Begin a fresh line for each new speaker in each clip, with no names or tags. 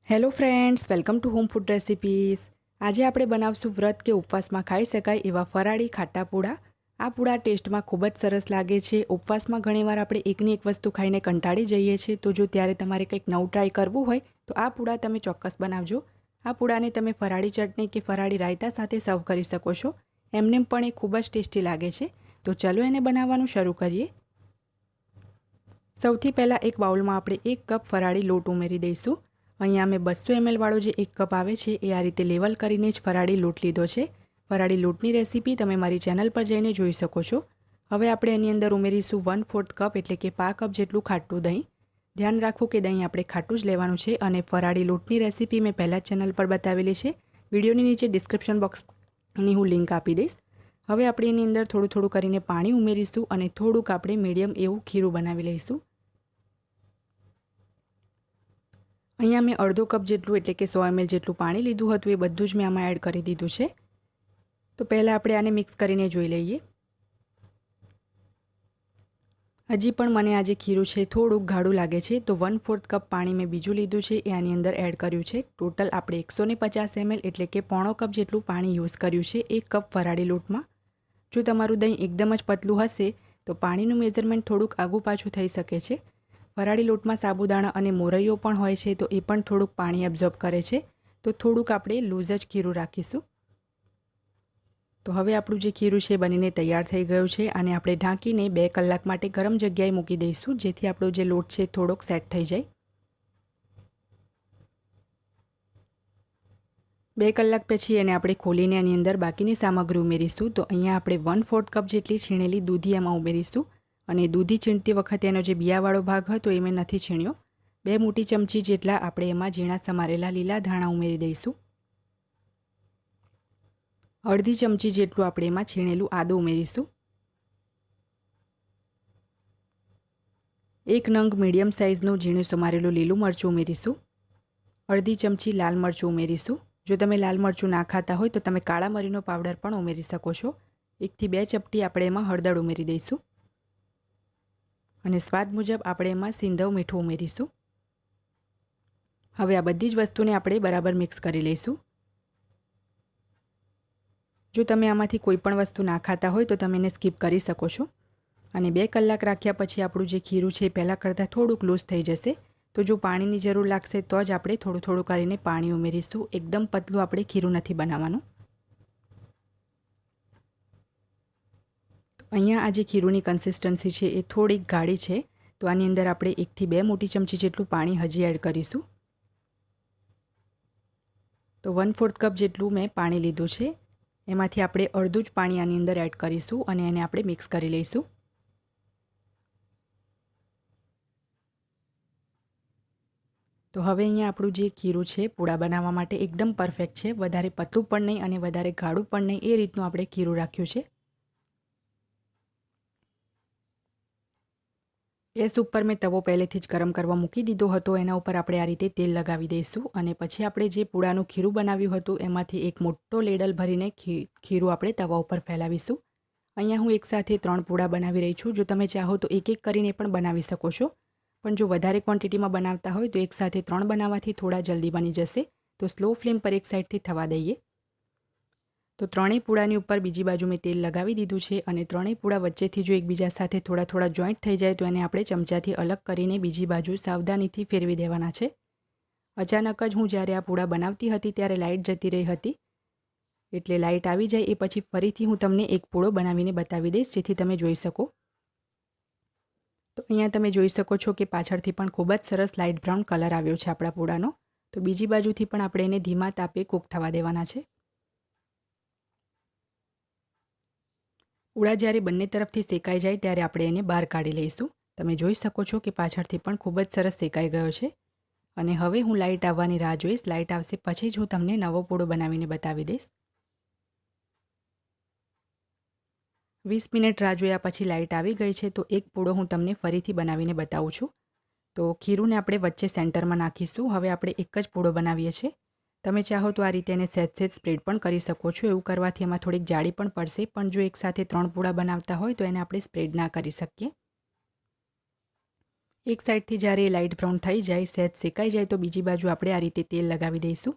Hello friends, welcome to home food recipes. આજે આપણે બનાવશું વ્રત કે ઉપવાસમાં ખાઈ શકાય એવા ફરાળી ખાટા પૂડા। આ પૂડા ટેસ્ટમાં ખૂબ જ સરસ લાગે છે। ઉપવાસમાં ઘણીવાર આપણે એકની એક વસ્તુ ખાઈને કંટાળી જઈએ છીએ, તો જો ત્યારે તમારે કંઈક નવું ટ્રાય કરવું હોય તો આ પૂડા તમે ચોક્કસ બનાવજો। આ પૂડાને તમે ફરાળી ચટણી કે ફરાળી રાયતા સાથે સર્વ કરી શકો છો। એમને પણ એ ખૂબ જ ટેસ્ટી લાગે છે। તો ચલો એને બનાવવાનું શરૂ કરીએ। સૌથી પહેલાં એક બાઉલમાં આપણે 1 કપ ફરાળી લોટ ઉમેરી દઈશું। અહીંયા મેં 200 ml વાળો જે 1 કપ આવે છે એ આ રીતે લેવલ કરીને જ ફરાળી લોટ લીધો છે। ફરાળી લોટની રેસીપી તમે મારી ચેનલ પર જઈને જોઈ શકો છો। હવે આપણે એની અંદર ઉમેરીશું 1/4 કપ એટલે કે 5 કપ જેટલું ખાટું દહીં। ધ્યાન રાખવું કે દહીં આપણે ખાટું જ લેવાનું છે અને ફરાળી લોટની રેસીપી મેં પહેલાં ચેનલ પર બતાવેલી છે। વિડીયોની નીચે ડિસ્ક્રિપ્શન બોક્સની હું લિંક આપી દઈશ। હવે આપણે એની અંદર થોડું થોડું કરીને પાણી ઉમેરીશું અને થોડુંક આપણે મીડિયમ એવું ખીરું બનાવી લઈશું। અહીંયા મેં અડધો કપ જેટલું એટલે કે 100 ml જેટલું પાણી લીધું હતું, એ બધું જ મેં આમાં એડ કરી દીધું છે। તો પહેલાં આપણે આને મિક્સ કરીને જોઈ લઈએ। હજી પણ મને આ જે ખીરું છે થોડુંક ગાઢું લાગે છે, તો 1/4 કપ પાણી મેં બીજું લીધું છે એ આની અંદર એડ કર્યું છે। ટોટલ આપણે 150 ml એટલે કે પોણો કપ જેટલું પાણી યુઝ કર્યું છે 1 કપ ફરાળી લોટમાં। જો તમારું દહીં એકદમ જ પતલું હશે તો પાણીનું મેઝરમેન્ટ થોડુંક આગું પાછું થઈ શકે છે। ફરાળી લોટમાં સાબુદાણા અને મોરૈયો પણ હોય છે, તો એ પણ થોડુંક પાણી એબ્ઝોર્બ કરે છે, તો થોડુંક આપણે લૂઝ જ ખીરું રાખીશું। તો હવે આપણું જે ખીરું છે બનીને તૈયાર થઈ ગયું છે। અને આપણે ઢાંકીને 2 કલાક માટે ગરમ જગ્યાએ મૂકી દઈશું, જેથી આપણો જે લોટ છે થોડોક સેટ થઈ જાય। 2 કલાક પછી એને આપણે ખોલીને એની અંદર બાકીની સામગ્રી ઉમેરીશું। તો અહીંયા આપણે 1/4 કપ જેટલી છીણેલી દૂધી એમાં ઉમેરીશું અને દૂધી છીણતી વખતે એનો જે બિયાવાળો ભાગ હતો એ મેં નથી છીણ્યો। 2 મોટી ચમચી જેટલા આપણે એમાં ઝીણા સમારેલા લીલા ધાણા ઉમેરી દઈશું। અડધી ચમચી જેટલું આપણે એમાં છીણેલું આદું ઉમેરીશું। 1 નંગ મીડિયમ સાઇઝનું ઝીણું સમારેલું લીલું મરચું ઉમેરીશું। અડધી ચમચી લાલ મરચું ઉમેરીશું। જો તમે લાલ મરચું ના ખાતા હોય તો તમે કાળા મરીનો પાવડર પણ ઉમેરી શકો છો। 1 થી 2 ચપટી આપણે એમાં હળદર ઉમેરી દઈશું અને સ્વાદ મુજબ આપણે એમાં સિંધવ મીઠું ઉમેરીશું। હવે આ બધી જ વસ્તુને આપણે બરાબર મિક્સ કરી લઈશું। જો તમે આમાંથી કોઈ પણ વસ્તુ ના ખાતા હોય તો તમે એને સ્કીપ કરી શકો છો। અને 2 કલાક રાખ્યા પછી આપણું જે ખીરું છે એ પહેલાં કરતાં થોડુંક લૂઝ થઈ જશે। તો જો પાણીની જરૂર લાગશે તો જ આપણે થોડું થોડું કરીને પાણી ઉમેરીશું। એકદમ પતલું આપણે ખીરું નથી બનાવવાનું। અહીંયા આ જે ખીરુંની કન્સિસ્ટન્સી છે એ થોડીક ગાઢી છે, તો આની અંદર આપણે 1 થી 2 મોટી ચમચી જેટલું પાણી હજી એડ કરીશું। તો 1/4 કપ જેટલું મેં પાણી લીધું છે, એમાંથી આપણે અડધું જ પાણી આની અંદર એડ કરીશું અને એને આપણે મિક્સ કરી લઈશું। તો હવે અહીંયા આપણું જે ખીરું છે પૂડા બનાવવા માટે એકદમ પરફેક્ટ છે। વધારે પતલું પણ નહીં અને વધારે ગાઢું પણ નહીં, એ રીતનું આપણે ખીરું રાખ્યું છે। ગેસ ઉપર મેં તવો પહેલેથી જ ગરમ કરવા મૂકી દીધો હતો। એના ઉપર આપણે આ રીતે તેલ લગાવી દઈશું અને પછી આપણે જે પૂડાનું ખીરું બનાવ્યું હતું એમાંથી એક મોટો લેડલ ભરીને ખીરું આપણે તવા ઉપર ફેલાવીશું। અહીંયા હું એકસાથે 3 પૂડા બનાવી રહી છું। જો તમે ચાહો તો એક એક કરીને પણ બનાવી શકો છો, પણ જો વધારે ક્વોન્ટિટીમાં બનાવતા હોય તો એકસાથે 3 બનાવવાથી થોડા જલ્દી બની જશે। તો સ્લો ફ્લેમ પર એક સાઈડથી થવા દઈએ। તો ત્રણેય પૂડાની ઉપર બીજી બાજુ મેં તેલ લગાવી દીધું છે અને ત્રણેય પૂડા વચ્ચેથી જો એકબીજા સાથે થોડા થોડા જોઈન્ટ થઈ જાય તો એને આપણે ચમચાથી અલગ કરીને બીજી બાજુ સાવધાનીથી ફેરવી દેવાના છે। અચાનક જ હું જ્યારે આ પૂડા બનાવતી હતી ત્યારે લાઇટ જતી રહી હતી, એટલે લાઇટ આવી જાય એ પછી ફરીથી હું તમને એક પૂડો બનાવીને બતાવી દઈશ, જેથી તમે જોઈ શકો। તો અહીંયા તમે જોઈ શકો છો કે પાછળથી પણ ખૂબ જ સરસ લાઇટ બ્રાઉન કલર આવ્યો છે આપણા પૂડાનો। તો બીજી બાજુથી પણ આપણે એને ધીમા તાપે કૂક થવા દેવાના છે। પૂડા જ્યારે બંને તરફથી શેકાઈ જાય ત્યારે આપણે એને બહાર કાઢી લઈશું। તમે જોઈ શકો છો કે પાછળથી પણ ખૂબ જ સરસ શેકાઈ ગયો છે અને હવે હું લાઇટ આવવાની રાહ જોઈશ। લાઇટ આવશે પછી જ હું તમને નવો પૂડો બનાવીને બતાવી દઈશ। 20 મિનિટ રાહ જોયા પછી લાઇટ આવી ગઈ છે, તો એક પૂડો હું તમને ફરીથી બનાવીને બતાવું છું। તો ખીરુંને આપણે વચ્ચે સેન્ટરમાં નાખીશું। હવે આપણે એક જ પૂડો બનાવીએ છીએ। તમે ચાહો તો આ રીતે એને સહેજ સ્પ્રેડ પણ કરી શકો છો। એવું કરવાથી એમાં થોડીક જાડી પણ પડશે, પણ જો એકસાથે 3 પૂડા બનાવતા હોય તો એને આપણે સ્પ્રેડ ના કરી શકીએ। એક સાઈડથી જ્યારે લાઇટ બ્રાઉન થઈ જાય, સહેજ શેકાઈ જાય તો બીજી બાજુ આપણે આ રીતે તેલ લગાવી દઈશું.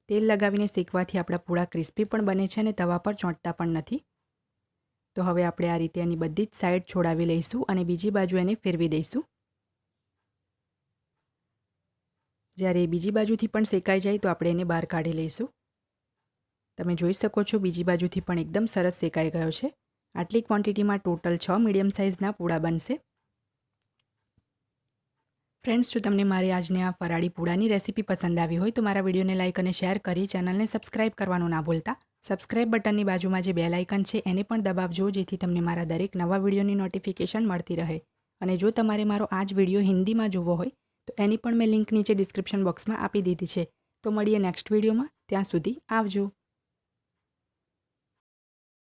તેલ લગાવીને શેકવાથી આપણા પૂડા ક્રિસ્પી પણ બને છે અને તવા પર ચોંટતા પણ નથી. તો હવે આપણે આ રીતે એની બધી જ સાઈડ છોડાવી લઈશું અને બીજી બાજુ એને ફેરવી દઈશું. જ્યારે બીજી બાજુથી પણ શેકાઈ જાય તો આપણે એને બહાર કાઢી લઈશું. તમે જોઈ શકો છો બીજી બાજુથી પણ એકદમ સરસ શેકાઈ ગયો છે. આટલી ક્વોન્ટિટીમાં ટોટલ 6 મીડિયમ સાઇઝના પૂડા બનશે. ફ્રેન્ડ્સ, જો તમને મારી આજની આ ફરાળી પૂડાની રેસીપી પસંદ આવી હોય તો મારા વિડીયોને લાઇક અને શેર કરી ચેનલને સબસ્ક્રાઇબ કરવાનું ના ભૂલતા. સબસ્ક્રાઇબ બટનની બાજુમાં જે બેલ આઇકન છે એને પણ દબાવજો, જેથી તમને મારા દરેક નવા વિડીયોની નોટિફિકેશન મળતી રહે. અને જો તમારે મારો આ જ વિડીયો હિન્દીમાં જોવો હોય તો એની પણ મેં લિંક નીચે ડિસ્ક્રિપ્શન બોક્સમાં આપી દીધી છે. તો મળીએ નેક્સ્ટ વિડીયોમાં. ત્યાં સુધી આવજો.